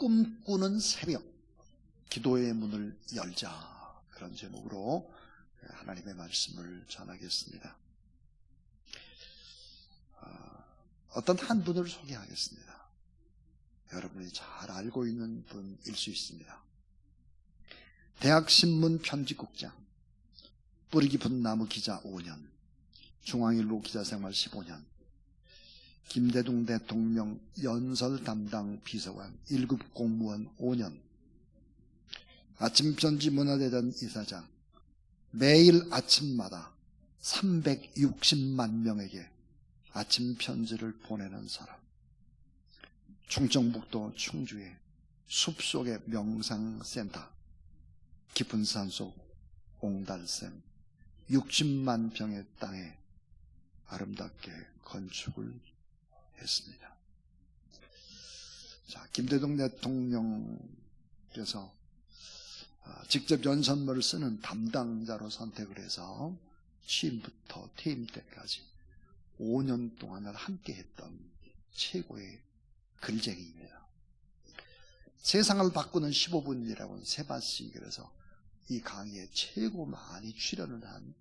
꿈꾸는 새벽, 기도의 문을 열자, 그런 제목으로 하나님의 말씀을 전하겠습니다. 어떤 한 분을 소개하겠습니다. 여러분이 잘 알고 있는 분일 수 있습니다. 대학신문 편집국장, 뿌리 깊은 나무 기자 5년, 중앙일보 기자생활 15년, 김대중 대통령 연설 담당 비서관, 1급 공무원 5년, 아침편지 문화대전 이사장, 매일 아침마다 360만 명에게 아침 편지를 보내는 사람, 충청북도 충주의 숲속의 명상센터, 깊은 산속 옹달샘 60만 평의 땅에 아름답게 건축을 했습니다. 자, 김대중 대통령께서 직접 연설문을 쓰는 담당자로 선택을 해서 취임부터 퇴임 때까지 5년 동안을 함께 했던 최고의 글쟁이입니다. 세상을 바꾸는 15분이라고는 세바시, 그래서 이 강의에 최고 많이 출연을 한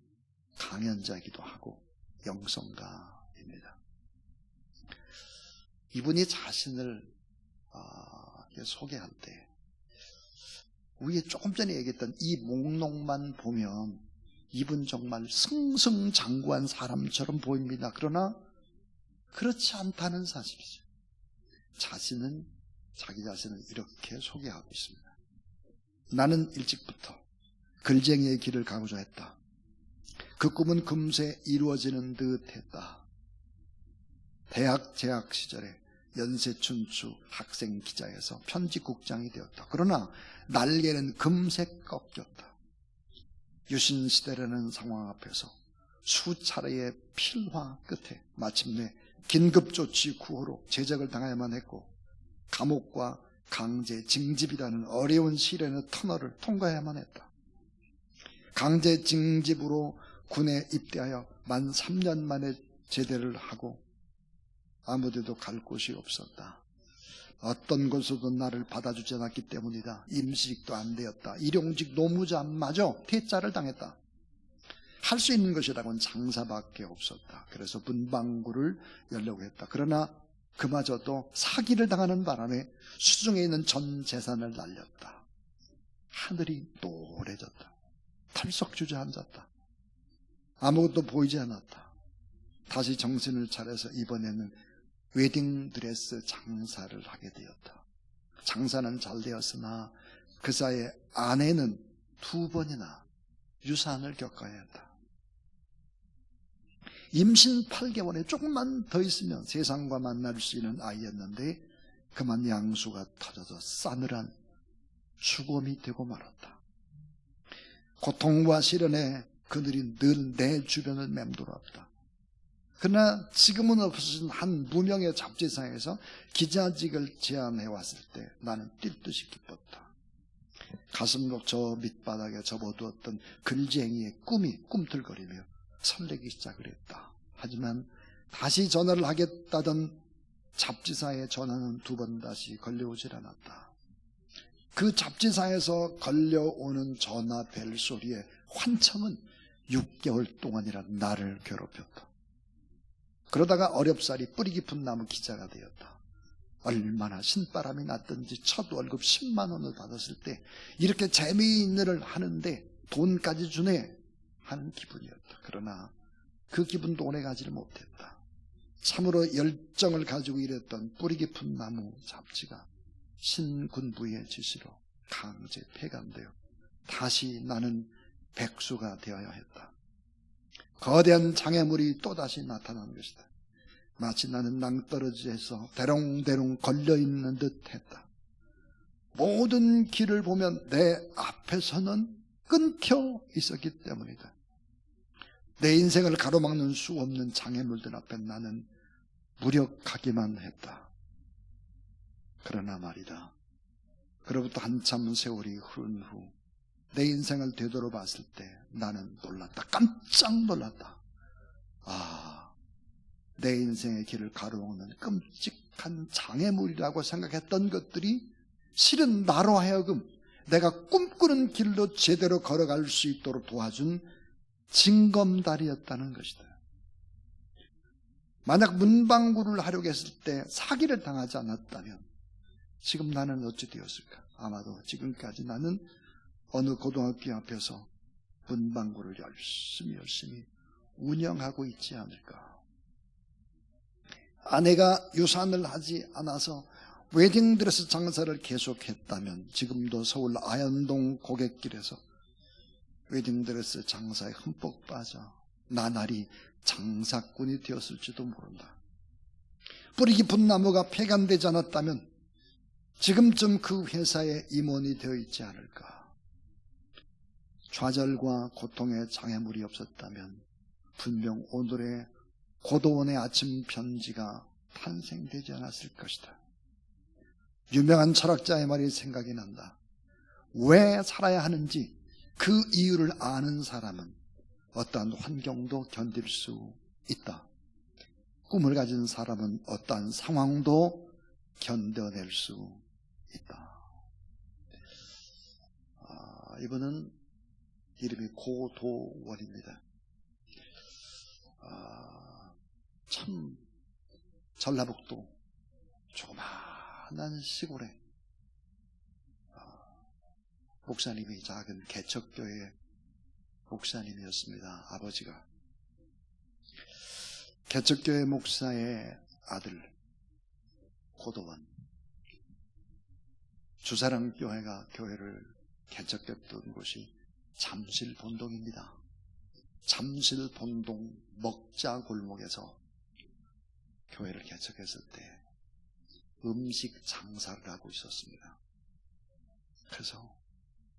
강연자이기도 하고 영성가입니다. 이분이 자신을 소개할 때 위에 조금 전에 얘기했던 이 목록만 보면 이분 정말 승승장구한 사람처럼 보입니다. 그러나 그렇지 않다는 사실이죠. 자기 자신을 이렇게 소개하고 있습니다. 나는 일찍부터 글쟁이의 길을 가고자 했다. 그 꿈은 금세 이루어지는 듯 했다. 대학 재학 시절에 연세춘추 학생 기자에서 편집국장이 되었다. 그러나 날개는 금세 꺾였다. 유신시대라는 상황 앞에서 수차례의 필화 끝에 마침내 긴급조치 구호로 제적을 당해야만 했고, 감옥과 강제 징집이라는 어려운 시련의 터널을 통과해야만 했다. 강제 징집으로 군에 입대하여 만 3년 만에 제대를 하고 아무데도 갈 곳이 없었다. 어떤 곳에서도 나를 받아주지 않았기 때문이다. 임시직도 안 되었다. 일용직 노무자마저 퇴짜를 당했다. 할 수 있는 것이라고는 장사밖에 없었다. 그래서 문방구를 열려고 했다. 그러나 그마저도 사기를 당하는 바람에 수중에 있는 전 재산을 날렸다. 하늘이 노래졌다. 털썩 주저앉았다. 아무것도 보이지 않았다. 다시 정신을 차려서 이번에는 웨딩드레스 장사를 하게 되었다. 장사는 잘 되었으나 그 사이에 아내는 2번이나 유산을 겪어야 했다. 임신 8개월에 조금만 더 있으면 세상과 만날 수 있는 아이였는데 그만 양수가 터져서 싸늘한 죽음이 되고 말았다. 고통과 시련에 그들이 늘 내 주변을 맴돌았다. 그러나 지금은 없어진 한 무명의 잡지사에서 기자직을 제안해왔을 때 나는 뛸 듯이 기뻤다. 가슴속 저 밑바닥에 접어두었던 글쟁이의 꿈이 꿈틀거리며 설레기 시작을 했다. 하지만 다시 전화를 하겠다던 잡지사의 전화는 2번 다시 걸려오질 않았다. 그 잡지사에서 걸려오는 전화 벨 소리에 환청은 6개월 동안이라 나를 괴롭혔다. 그러다가 어렵사리 뿌리 깊은 나무 기자가 되었다. 얼마나 신바람이 났든지 첫 월급 10만 원을 받았을 때 이렇게 재미있는 일을 하는데 돈까지 주네 하는 기분이었다. 그러나 그 기분도 오래가지를 못했다. 참으로 열정을 가지고 일했던 뿌리 깊은 나무 잡지가 신군부의 지시로 강제 폐간되어 다시 나는 백수가 되어야 했다. 거대한 장애물이 또다시 나타난 것이다. 마치 나는 낭떠러지에서 대롱대롱 걸려있는 듯 했다. 모든 길을 보면 내 앞에서는 끊겨 있었기 때문이다. 내 인생을 가로막는 수 없는 장애물들 앞에 나는 무력하기만 했다. 그러나 말이다. 그로부터 한참 세월이 흐른 후 내 인생을 되돌아봤을 때 나는 놀랐다. 깜짝 놀랐다. 내 인생의 길을 가로막는 끔찍한 장애물이라고 생각했던 것들이 실은 나로 하여금 내가 꿈꾸는 길로 제대로 걸어갈 수 있도록 도와준 징검다리였다는 것이다. 만약 문방구를 하려고 했을 때 사기를 당하지 않았다면 지금 나는 어찌 되었을까? 아마도 지금까지 나는 어느 고등학교 앞에서 문방구를 열심히 운영하고 있지 않을까? 아내가 유산을 하지 않아서 웨딩드레스 장사를 계속했다면 지금도 서울 아현동 고객길에서 웨딩드레스 장사에 흠뻑 빠져 나날이 장사꾼이 되었을지도 모른다. 뿌리 깊은 나무가 폐간되지 않았다면 지금쯤 그 회사의 임원이 되어 있지 않을까? 좌절과 고통의 장애물이 없었다면 분명 오늘의 고도원의 아침 편지가 탄생되지 않았을 것이다. 유명한 철학자의 말이 생각이 난다. 왜 살아야 하는지 그 이유를 아는 사람은 어떠한 환경도 견딜 수 있다. 꿈을 가진 사람은 어떠한 상황도 견뎌낼 수 있다. 이분은 이름이 고도원입니다. 참 전라북도 조그마한 시골에 목사님이 작은 개척교회 목사님이었습니다. 아버지가 개척교회 목사의 아들 고도원, 주사랑교회가 교회를 개척했던 곳이 잠실본동입니다. 잠실본동 먹자골목에서 교회를 개척했을 때 음식 장사를 하고 있었습니다. 그래서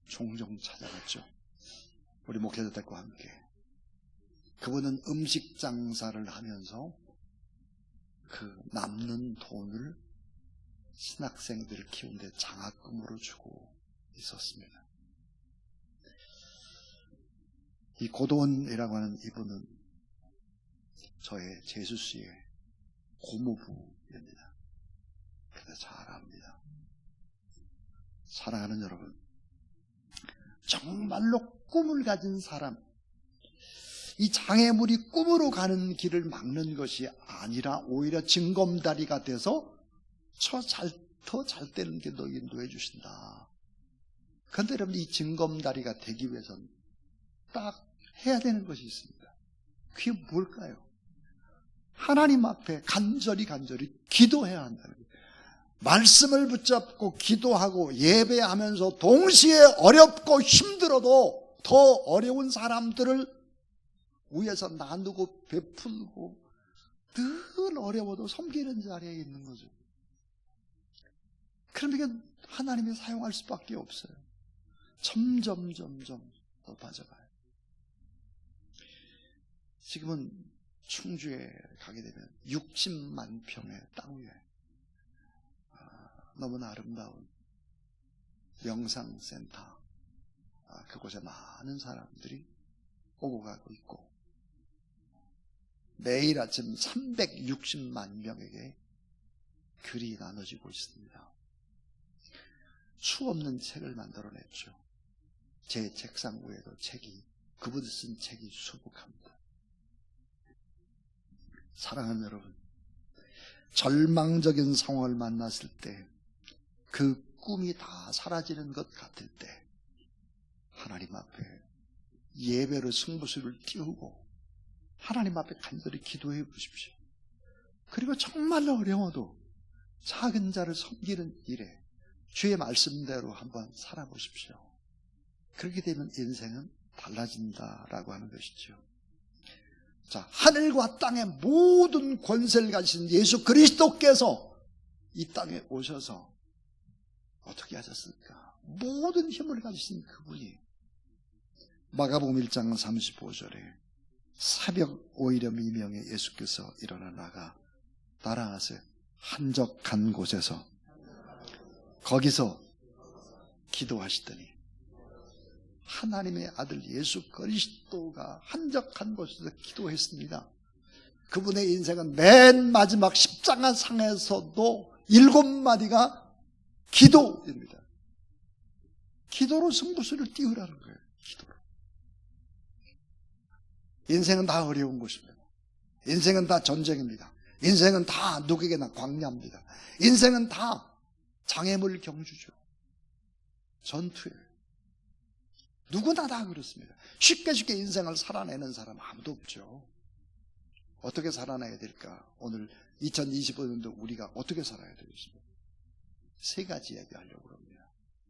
종종 찾아갔죠. 우리 목회자들과 함께. 그분은 음식 장사를 하면서 그 남는 돈을 신학생들을 키우는데 장학금으로 주고 있었습니다. 이 고도원이라고 하는 이분은 저의 재수씨의 고모부입니다. 그래서 잘 압니다. 사랑하는 여러분, 정말로 꿈을 가진 사람, 이 장애물이 꿈으로 가는 길을 막는 것이 아니라 오히려 징검다리가 돼서 더 잘 되는 길로 인도해 주신다. 그런데 여러분, 이 징검다리가 되기 위해서는 딱 해야 되는 것이 있습니다. 그게 뭘까요? 하나님 앞에 간절히 기도해야 한다는 거예요. 말씀을 붙잡고 기도하고 예배하면서 동시에 어렵고 힘들어도 더 어려운 사람들을 위해서 나누고 베풀고 늘 어려워도 섬기는 자리에 있는 거죠. 그러면 하나님이 사용할 수밖에 없어요. 점점 높아져가요. 지금은 충주에 가게 되면 60만 평의 땅 위에 너무나 아름다운 명상센터, 그곳에 많은 사람들이 오고 가고 있고 매일 아침 360만 명에게 글이 나눠지고 있습니다. 수 없는 책을 만들어냈죠. 제 책상 위에도 그분이 쓴 책이 수북합니다. 사랑하는 여러분, 절망적인 상황을 만났을 때 그 꿈이 다 사라지는 것 같을 때 하나님 앞에 예배로 승부수를 띄우고 하나님 앞에 간절히 기도해 보십시오. 그리고 정말로 어려워도 작은 자를 섬기는 일에 주의 말씀대로 한번 살아보십시오. 그렇게 되면 인생은 달라진다라고 하는 것이죠. 자, 하늘과 땅의 모든 권세를 가진 예수 그리스도께서 이 땅에 오셔서 어떻게 하셨을까? 모든 힘을 가지신 그분이 마가복음 1장 35절에 새벽 오히려 미명에 예수께서 일어나 나가 따라하세요. 한적한 곳에서 거기서 기도하시더니 하나님의 아들 예수 그리스도가 한적한 곳에서 기도했습니다. 그분의 인생은 맨 마지막 십자가 상에서도 7마디가 기도입니다. 기도로 승부수를 띄우라는 거예요. 기도로. 인생은 다 어려운 것입니다. 인생은 다 전쟁입니다. 인생은 다 누구에게나 광야입니다. 인생은 다 장애물 경주죠. 전투예요. 누구나 다 그렇습니다. 쉽게 인생을 살아내는 사람 아무도 없죠. 어떻게 살아내야 될까? 오늘 2025년도 우리가 어떻게 살아야 되겠습니까? 세 가지 얘기하려고 합니다.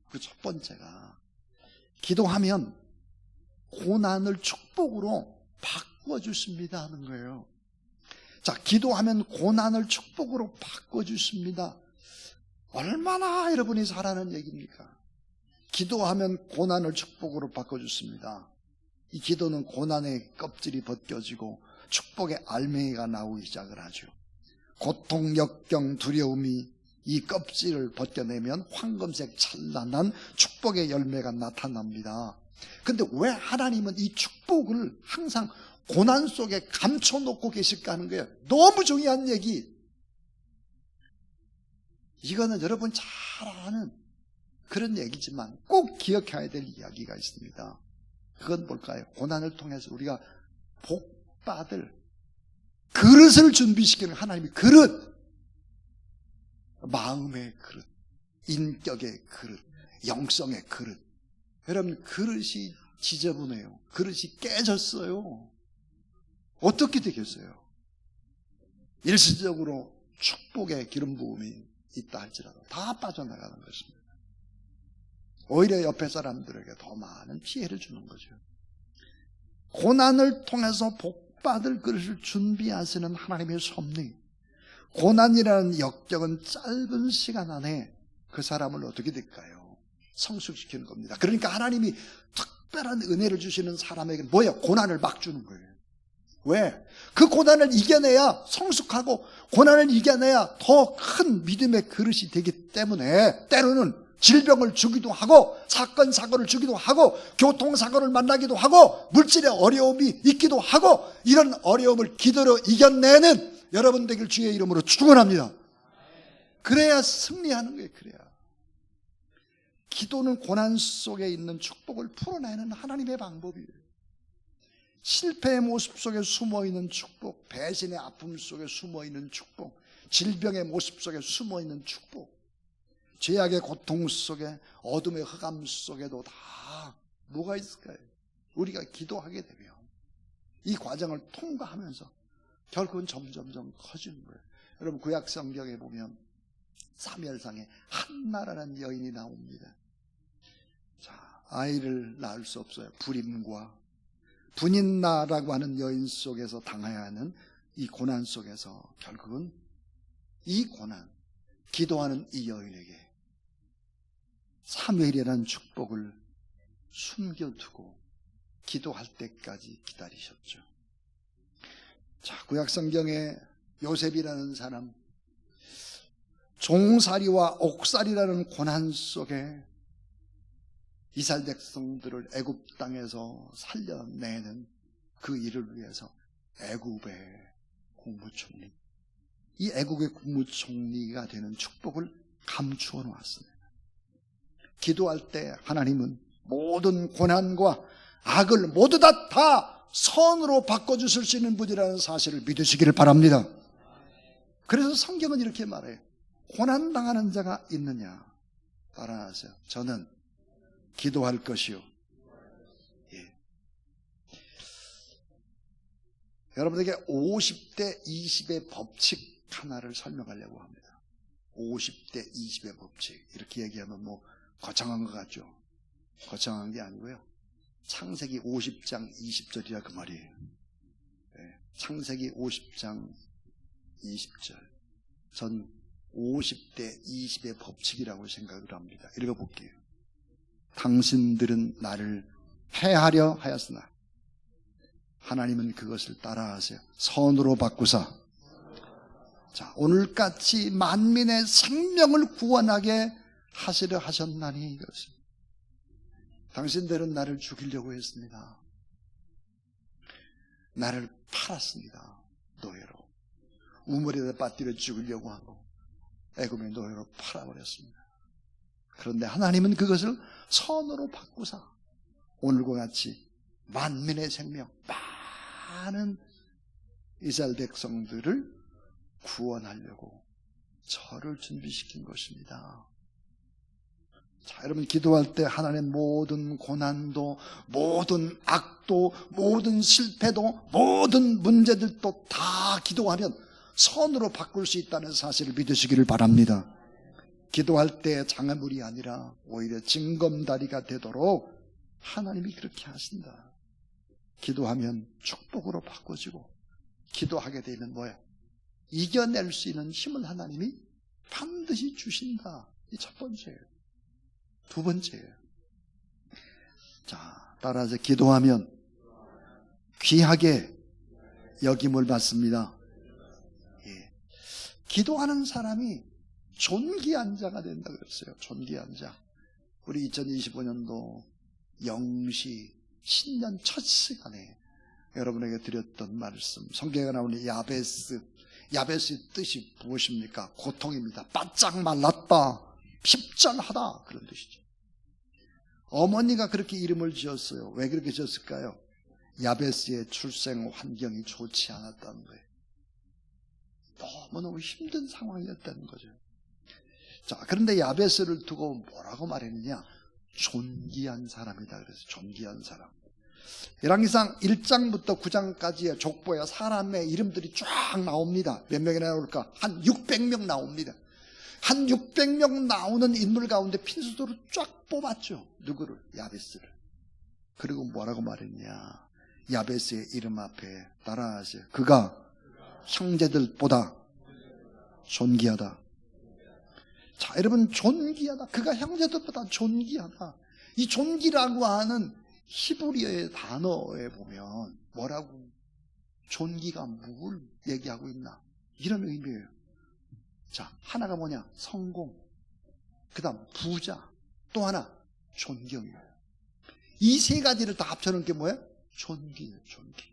그 첫 번째가 기도하면 고난을 축복으로 바꿔주십니다 하는 거예요. 자, 기도하면 고난을 축복으로 바꿔주십니다. 얼마나 여러분이 잘하는 얘기입니까? 기도하면 고난을 축복으로 바꿔주십니다. 이 기도는 고난의 껍질이 벗겨지고 축복의 알맹이가 나오기 시작을 하죠. 고통, 역경, 두려움이 이 껍질을 벗겨내면 황금색 찬란한 축복의 열매가 나타납니다. 근데 왜 하나님은 이 축복을 항상 고난 속에 감춰놓고 계실까 하는 거예요. 너무 중요한 얘기. 이거는 여러분 잘 아는 그런 얘기지만 꼭 기억해야 될 이야기가 있습니다. 그건 뭘까요? 고난을 통해서 우리가 복받을 그릇을 준비시키는 하나님의 그릇, 마음의 그릇, 인격의 그릇, 영성의 그릇. 여러분, 그릇이 지저분해요. 그릇이 깨졌어요. 어떻게 되겠어요? 일시적으로 축복의 기름 부음이 있다 할지라도 다 빠져나가는 것입니다. 오히려 옆에 사람들에게 더 많은 피해를 주는 거죠. 고난을 통해서 복받을 그릇을 준비하시는 하나님의 섭리. 고난이라는 역경은 짧은 시간 안에 그 사람을 어떻게 될까요? 성숙시키는 겁니다. 그러니까 하나님이 특별한 은혜를 주시는 사람에게 뭐예요? 고난을 막 주는 거예요. 왜? 그 고난을 이겨내야 성숙하고 고난을 이겨내야 더 큰 믿음의 그릇이 되기 때문에 때로는 질병을 주기도 하고 사건 사고를 주기도 하고 교통사고를 만나기도 하고 물질의 어려움이 있기도 하고 이런 어려움을 기도로 이겨내는 여러분 되길 주의 이름으로 축원합니다. 그래야 승리하는 거예요. 그래야. 기도는 고난 속에 있는 축복을 풀어내는 하나님의 방법이에요. 실패의 모습 속에 숨어있는 축복, 배신의 아픔 속에 숨어있는 축복, 질병의 모습 속에 숨어있는 축복, 죄악의 고통 속에 어둠의 흑암 속에도 다 뭐가 있을까요? 우리가 기도하게 되면 이 과정을 통과하면서 결국은 점점점 커지는 거예요. 여러분 구약 성경에 보면 사무엘상에 한나라는 여인이 나옵니다. 자, 아이를 낳을 수 없어요. 불임과 분인나라고 하는 여인 속에서 당해야 하는 이 고난 속에서 결국은 이 고난, 기도하는 이 여인에게 사무엘이라는 축복을 숨겨두고 기도할 때까지 기다리셨죠. 자, 구약성경에 요셉이라는 사람, 종살이와 옥살이라는 고난 속에 이스라엘 백성들을 애굽 땅에서 살려내는 그 일을 위해서 애굽의 국무총리, 이 애국의 국무총리가 되는 축복을 감추어 놓았습니다. 기도할 때 하나님은 모든 고난과 악을 모두 다 선으로 바꿔주실 수 있는 분이라는 사실을 믿으시기를 바랍니다. 그래서 성경은 이렇게 말해요. 고난당하는 자가 있느냐? 따라하세요. 저는 기도할 것이요. 예. 여러분에게 50대 20의 법칙 하나를 설명하려고 합니다. 50대 20의 법칙. 이렇게 얘기하면 뭐 거창한 것 같죠? 거창한 게 아니고요. 창세기 50장 20절이라 그 말이에요. 네. 창세기 50장 20절. 전 50대 20의 법칙이라고 생각을 합니다. 읽어볼게요. 당신들은 나를 해하려 하였으나 하나님은 그것을 따라하세요. 선으로 바꾸사. 자, 오늘같이 만민의 생명을 구원하게 하시려 하셨나니 이것입니다. 당신들은 나를 죽이려고 했습니다. 나를 팔았습니다. 노예로. 우물에다 빠뜨려 죽이려고 하고 애굽의 노예로 팔아버렸습니다. 그런데 하나님은 그것을 선으로 바꾸사 오늘과 같이 만민의 생명, 많은 이스라엘 백성들을 구원하려고 저를 준비시킨 것입니다. 자, 여러분 기도할 때 하나님 모든 고난도, 모든 악도, 모든 실패도, 모든 문제들도 다 기도하면 선으로 바꿀 수 있다는 사실을 믿으시기를 바랍니다. 기도할 때 장애물이 아니라 오히려 징검다리가 되도록 하나님이 그렇게 하신다. 기도하면 축복으로 바꿔지고, 기도하게 되면 뭐예요? 이겨낼 수 있는 힘을 하나님이 반드시 주신다. 이 첫 번째예요. 두 번째예요. 자, 따라서 기도하면 귀하게 여김을 받습니다. 예. 기도하는 사람이 존귀한 자가 된다 그랬어요. 존귀한 자. 우리 2025년도 영시 신년 첫 시간에 여러분에게 드렸던 말씀, 성경에 나오는 야베스. 야베스의 뜻이 무엇입니까? 고통입니다. 바짝 말랐다, 핍절하다, 그런 뜻이죠. 어머니가 그렇게 이름을 지었어요. 왜 그렇게 지었을까요? 야베스의 출생 환경이 좋지 않았다는 거예요. 너무너무 힘든 상황이었다는 거죠. 자, 그런데 야베스를 두고 뭐라고 말했느냐? 존귀한 사람이다. 그래서 존귀한 사람. 열왕기상 1장부터 9장까지의 족보에 사람의 이름들이 쫙 나옵니다. 몇 명이나 나올까? 한 600명 나옵니다. 한 600명 나오는 인물 가운데 핀수도로 쫙 뽑았죠. 누구를? 야베스를. 그리고 뭐라고 말했냐? 야베스의 이름 앞에 따라하세요. 그가 형제들보다 존귀하다. 자, 여러분, 존귀하다. 그가 형제들보다 존귀하다. 이 존귀라고 하는 히브리어의 단어에 보면 뭐라고, 존귀가 뭘 얘기하고 있나, 이런 의미예요. 자, 하나가 뭐냐? 성공. 그 다음 부자. 또 하나 존경이에요. 이 세 가지를 다 합쳐놓은 게 뭐예요? 존귀예요. 존귀.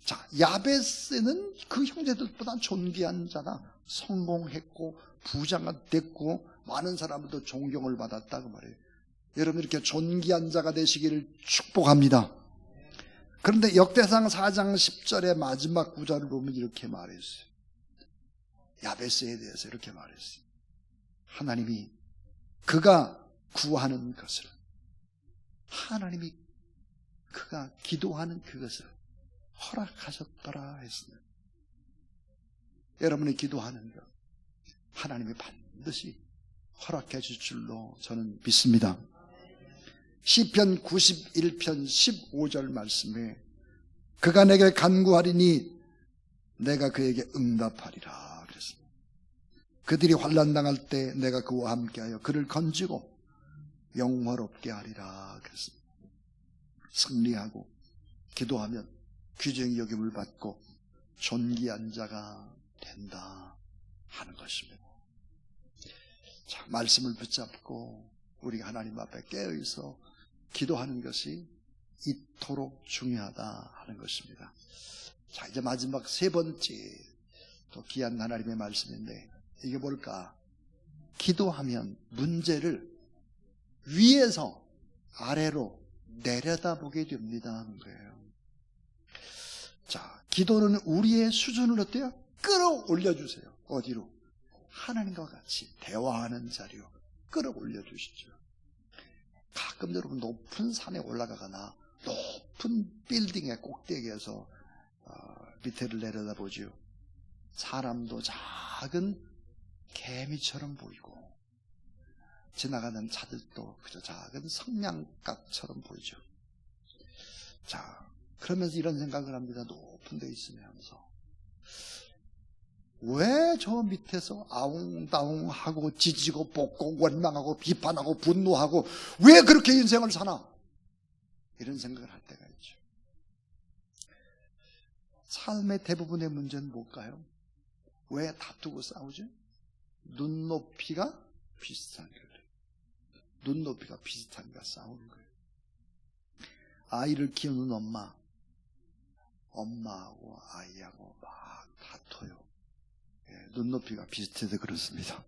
자, 야베스는 그 형제들보다 존귀한 자다. 성공했고 부자가 됐고 많은 사람들도 존경을 받았다 그 말이에요. 여러분, 이렇게 존귀한 자가 되시기를 축복합니다. 그런데 역대상 4장 10절의 마지막 구절을 보면 이렇게 말했어요. 야베스에 대해서 이렇게 말했어요. 하나님이 그가 구하는 것을, 하나님이 그가 기도하는 그것을 허락하셨더라 했습니다. 여러분이 기도하는 것 하나님이 반드시 허락해 줄 줄로 저는 믿습니다. 시편 91편 15절 말씀에 그가 내게 간구하리니 내가 그에게 응답하리라 그랬습니다. 그들이 환난 당할 때 내가 그와 함께하여 그를 건지고 영화롭게 하리라 그랬습니다. 승리하고 기도하면 귀중히 여김을 받고 존귀한 자가 된다 하는 것입니다. 자, 말씀을 붙잡고 우리가 하나님 앞에 깨어있어 기도하는 것이 이토록 중요하다 하는 것입니다. 자, 이제 마지막 세 번째 또 귀한 하나님의 말씀인데, 이게 뭘까? 기도하면 문제를 위에서 아래로 내려다보게 됩니다 하는 거예요. 자, 기도는 우리의 수준을 어때요? 끌어올려주세요. 어디로? 하나님과 같이 대화하는 자리로 끌어올려 주시죠. 가끔 여러분 높은 산에 올라가거나 높은 빌딩의 꼭대기에서 밑에를 내려다보죠. 사람도 작은 개미처럼 보이고 지나가는 차들도 그저 작은 성냥갑처럼 보이죠. 자, 그러면서 이런 생각을 합니다. 높은 데 있으면서 왜 저 밑에서 아웅다웅하고 지지고 볶고 원망하고 비판하고 분노하고 왜 그렇게 인생을 사나? 이런 생각을 할 때가 있죠. 삶의 대부분의 문제는 뭘까요? 왜 다투고 싸우죠? 눈높이가 비슷한 거예요. 눈높이가 비슷하니까 싸우는 거예요. 아이를 키우는 엄마하고 아이하고 막 다퉈요. 눈높이가 비슷해서 그렇습니다.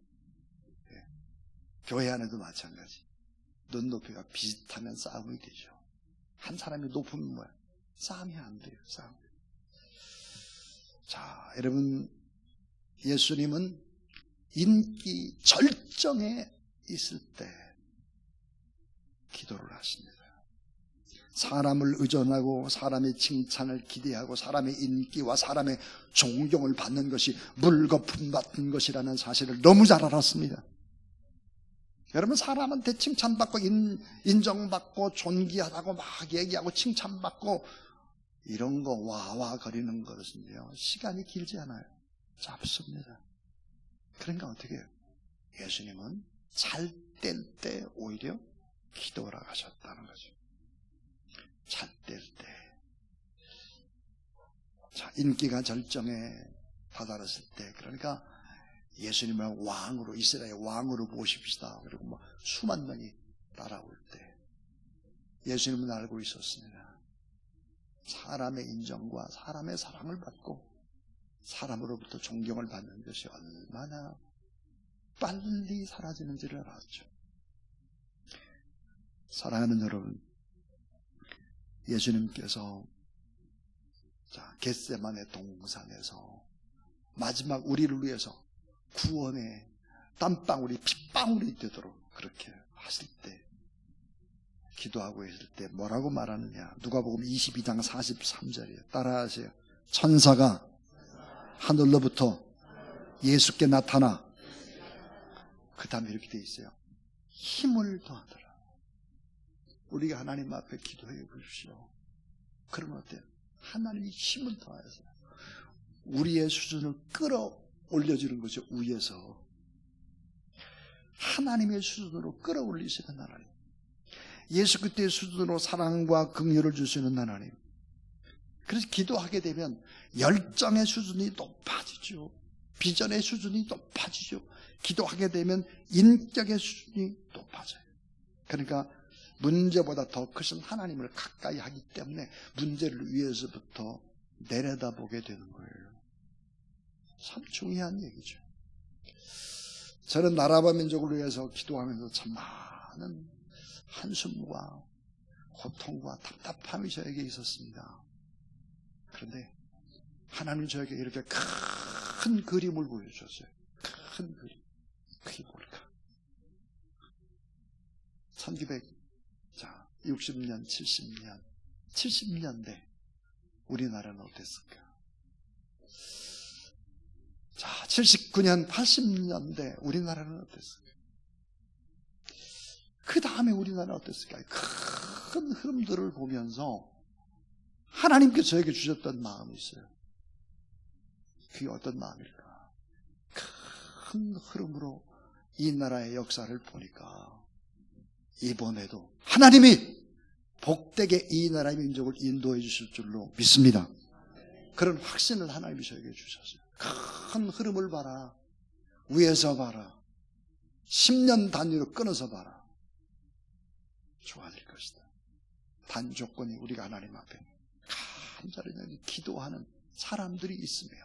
교회 안에도 마찬가지. 눈높이가 비슷하면 싸움이 되죠. 한 사람이 높으면 뭐야? 싸움이 안 돼요. 싸움. 자, 여러분, 예수님은 인기 절정에 있을 때 기도를 하십니다. 사람을 의존하고 사람의 칭찬을 기대하고 사람의 인기와 사람의 존경을 받는 것이 물거품 같은 것이라는 사실을 너무 잘 알았습니다. 여러분, 사람한테 칭찬받고 인정받고 존귀하다고 막 얘기하고 칭찬받고 이런 거 와와거리는 것은요, 시간이 길지 않아요. 짧습니다. 그러니까 어떻게 해요? 예수님은 잘 뗄 때 오히려 기도를 하셨다는 거죠. 잘 뗄 때. 자, 인기가 절정에 다다랐을 때, 그러니까 예수님을 왕으로, 이스라엘 왕으로 모십시다. 그리고 뭐 수만 명이 따라올 때 예수님은 알고 있었습니다. 사람의 인정과 사람의 사랑을 받고 사람으로부터 존경을 받는 것이 얼마나 빨리 사라지는지를 알았죠. 사랑하는 여러분, 예수님께서 겟세마네 동산에서 마지막 우리를 위해서 구원의 땀방울이 핏방울이 되도록 그렇게 하실 때, 기도하고 있을 때 뭐라고 말하느냐? 누가복음 22장 43절이에요. 따라하세요. 천사가 하늘로부터 예수께 나타나, 그 다음에 이렇게 돼 있어요. 힘을 더하더라. 우리가 하나님 앞에 기도해 보십시오. 그러면 어때요? 하나님이 힘을 더하여서 우리의 수준을 끌어올려주는 것이 위에서 하나님의 수준으로 끌어올리시는 하나님, 예수 그리스도의 수준으로 사랑과 긍휼을 주시는 하나님. 그래서 기도하게 되면 열정의 수준이 높아지죠. 비전의 수준이 높아지죠. 기도하게 되면 인격의 수준이 높아져요. 그러니까 문제보다 더 크신 하나님을 가까이 하기 때문에 문제를 위에서부터 내려다보게 되는 거예요. 참 중요한 얘기죠. 저는 나라와 민족을 위해서 기도하면서 참 많은 한숨과 고통과 답답함이 저에게 있었습니다. 그런데 하나님 저에게 이렇게 큰 그림을 보여주셨어요. 큰 그림. 그게 뭘까? 1960년, 70년대 우리나라는 어땠을까? 자, 79년, 80년대 우리나라는 어땠을까? 그 다음에 우리나라는 어땠을까? 큰 흐름들을 보면서 하나님께서 저에게 주셨던 마음이 있어요. 그게 어떤 마음일까? 큰 흐름으로 이 나라의 역사를 보니까 이번에도 하나님이 복되게 이 나라의 민족을 인도해 주실 줄로 믿습니다. 그런 확신을 하나님이 저에게 주셨어요. 큰 흐름을 봐라. 위에서 봐라. 10년 단위로 끊어서 봐라. 좋아질 것이다. 단 조건이 우리가 하나님 앞에 간절히 기도하는 사람들이 있으며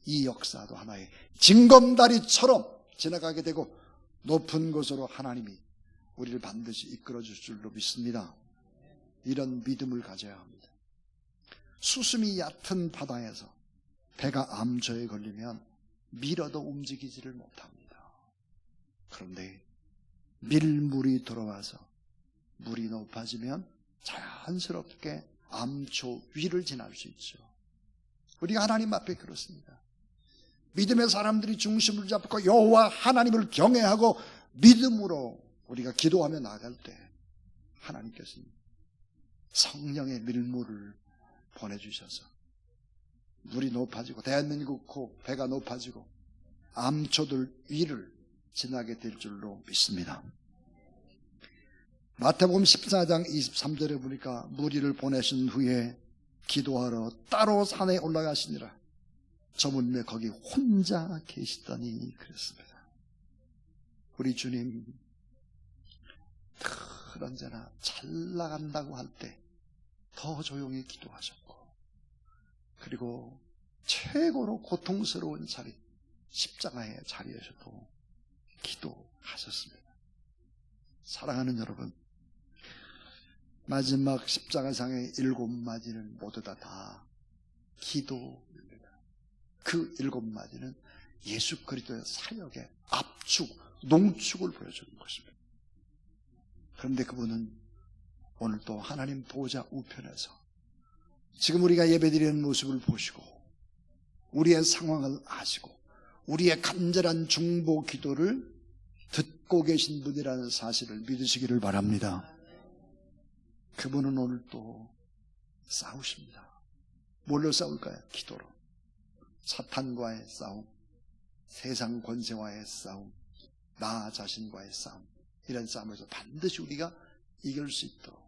이 역사도 하나의 징검다리처럼 지나가게 되고 높은 곳으로 하나님이 우리를 반드시 이끌어 줄 줄로 믿습니다. 이런 믿음을 가져야 합니다. 수심이 얕은 바다에서 배가 암초에 걸리면 밀어도 움직이지를 못합니다. 그런데 밀물이 들어와서 물이 높아지면 자연스럽게 암초 위를 지날 수 있죠. 우리가 하나님 앞에 그렇습니다. 믿음의 사람들이 중심을 잡고 여호와 하나님을 경외하고 믿음으로 우리가 기도하며 나아갈 때 하나님께서는 성령의 밀물을 보내주셔서 물이 높아지고 대한민국 배가 높아지고 암초들 위를 지나게 될 줄로 믿습니다. 마태복음 14장 23절에 보니까 무리를 보내신 후에 기도하러 따로 산에 올라가시니라. 저분에 거기 혼자 계시더니 그랬습니다. 우리 주님 늘 언제나 잘 나간다고 할 때 더 조용히 기도하셨고, 그리고 최고로 고통스러운 자리 십자가의 자리에서도 기도하셨습니다. 사랑하는 여러분, 마지막 십자가상의 7마디는 모두 다 기도입니다. 그 7마디는 예수 그리스도의 사역의 압축, 농축을 보여주는 것입니다. 그런데 그분은 오늘 또 하나님 보좌 우편에서 지금 우리가 예배드리는 모습을 보시고 우리의 상황을 아시고 우리의 간절한 중보 기도를 듣고 계신 분이라는 사실을 믿으시기를 바랍니다. 그분은 오늘 또 싸우십니다. 뭘로 싸울까요? 기도로. 사탄과의 싸움, 세상 권세와의 싸움, 나 자신과의 싸움, 이런 싸움에서 반드시 우리가 이길 수 있도록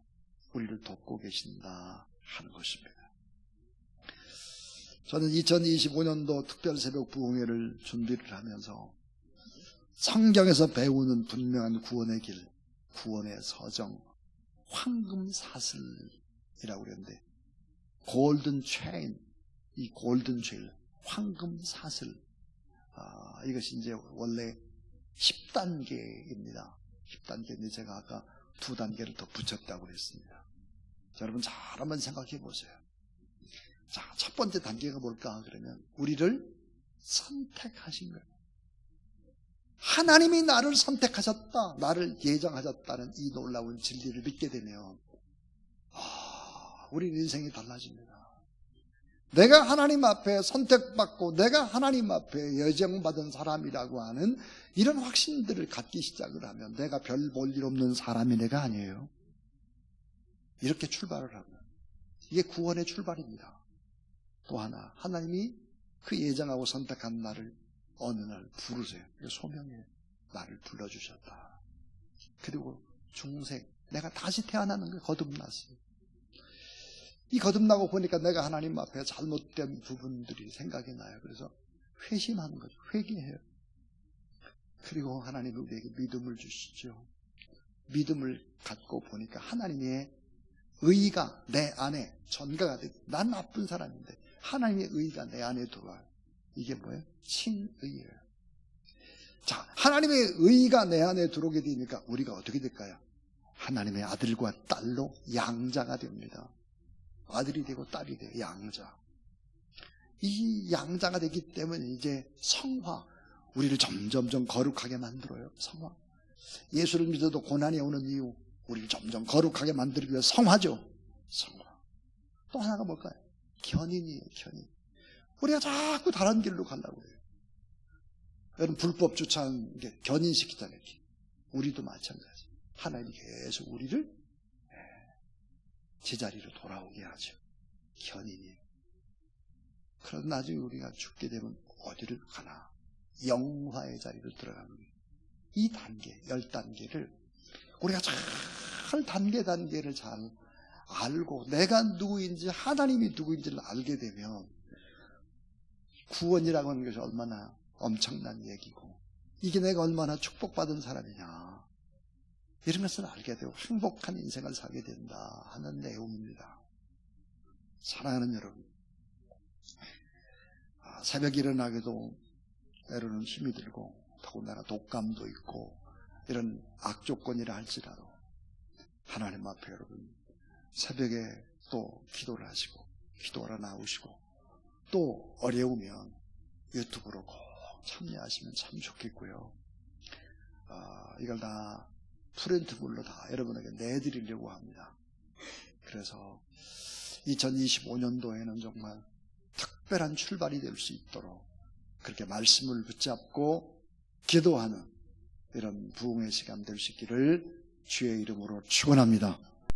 우리를 돕고 계신다 하는 것입니다. 저는 2025년도 특별 새벽 부흥회를 준비를 하면서 성경에서 배우는 분명한 구원의 길, 구원의 서정, 황금 사슬이라고 그랬는데, 골든 체인, 이 골든 체인, 황금 사슬, 이것이 이제 원래 10단계입니다. 10단계인데 제가 아까 2단계를 더 붙였다고 그랬습니다. 자, 여러분 잘 한번 생각해 보세요. 자, 첫 번째 단계가 뭘까? 그러면 우리를 선택하신 거예요. 하나님이 나를 선택하셨다, 나를 예정하셨다는 이 놀라운 진리를 믿게 되면 우리 인생이 달라집니다. 내가 하나님 앞에 선택받고 내가 하나님 앞에 예정받은 사람이라고 하는 이런 확신들을 갖기 시작을 하면 내가 별 볼 일 없는 사람이 내가 아니에요. 이렇게 출발을 하면 이게 구원의 출발입니다. 또 하나, 하나님이 그 예정하고 선택한 나를 어느 날 부르세요. 소명에 나를 불러주셨다. 그리고 중생, 내가 다시 태어나는 게 거듭났어요. 이 거듭나고 보니까 내가 하나님 앞에 잘못된 부분들이 생각이 나요. 그래서 회심하는 거죠. 회개해요. 그리고 하나님이 우리에게 믿음을 주시죠. 믿음을 갖고 보니까 하나님의 의가 내 안에 전가가 되고, 난 나쁜 사람인데 하나님의 의가 내 안에 들어와요. 이게 뭐예요? 칭의예요. 자, 하나님의 의가 내 안에 들어오게 되니까 우리가 어떻게 될까요? 하나님의 아들과 딸로 양자가 됩니다. 아들이 되고 딸이 돼요. 양자. 이 양자가 되기 때문에 이제 성화, 우리를 점점 거룩하게 만들어요. 성화. 예수를 믿어도 고난이 오는 이유, 우리를 점점 거룩하게 만들기 위해 성화죠. 성화. 또 하나가 뭘까요? 견인이에요. 견인. 우리가 자꾸 다른 길로 가려고 해요. 여러분, 불법 주차한 게 견인시키잖아요. 우리도 마찬가지. 하나님이 계속 우리를 제자리로 돌아오게 하죠. 견인이에요. 그러다 나중에 우리가 죽게 되면 어디를 가나? 영화의 자리로 들어가는 거예요. 이 단계, 10단계를 우리가 잘 단계를 잘 알고 내가 누구인지, 하나님이 누구인지를 알게 되면 구원이라고 하는 것이 얼마나 엄청난 얘기고, 이게 내가 얼마나 축복받은 사람이냐, 이런 것을 알게 되고 행복한 인생을 살게 된다 하는 내용입니다. 사랑하는 여러분, 새벽에 일어나기도 때로는 힘이 들고 더군다나 독감도 있고 이런 악조건이라 할지라도 하나님 앞에 여러분 새벽에 또 기도를 하시고 기도하러 나오시고, 또 어려우면 유튜브로 꼭 참여하시면 참 좋겠고요. 이걸 다 프린트물로 다 여러분에게 내드리려고 합니다. 그래서 2025년도에는 정말 특별한 출발이 될 수 있도록 그렇게 말씀을 붙잡고 기도하는 이런 부흥의 시간 될 수 있기를 주의 이름으로 축원합니다.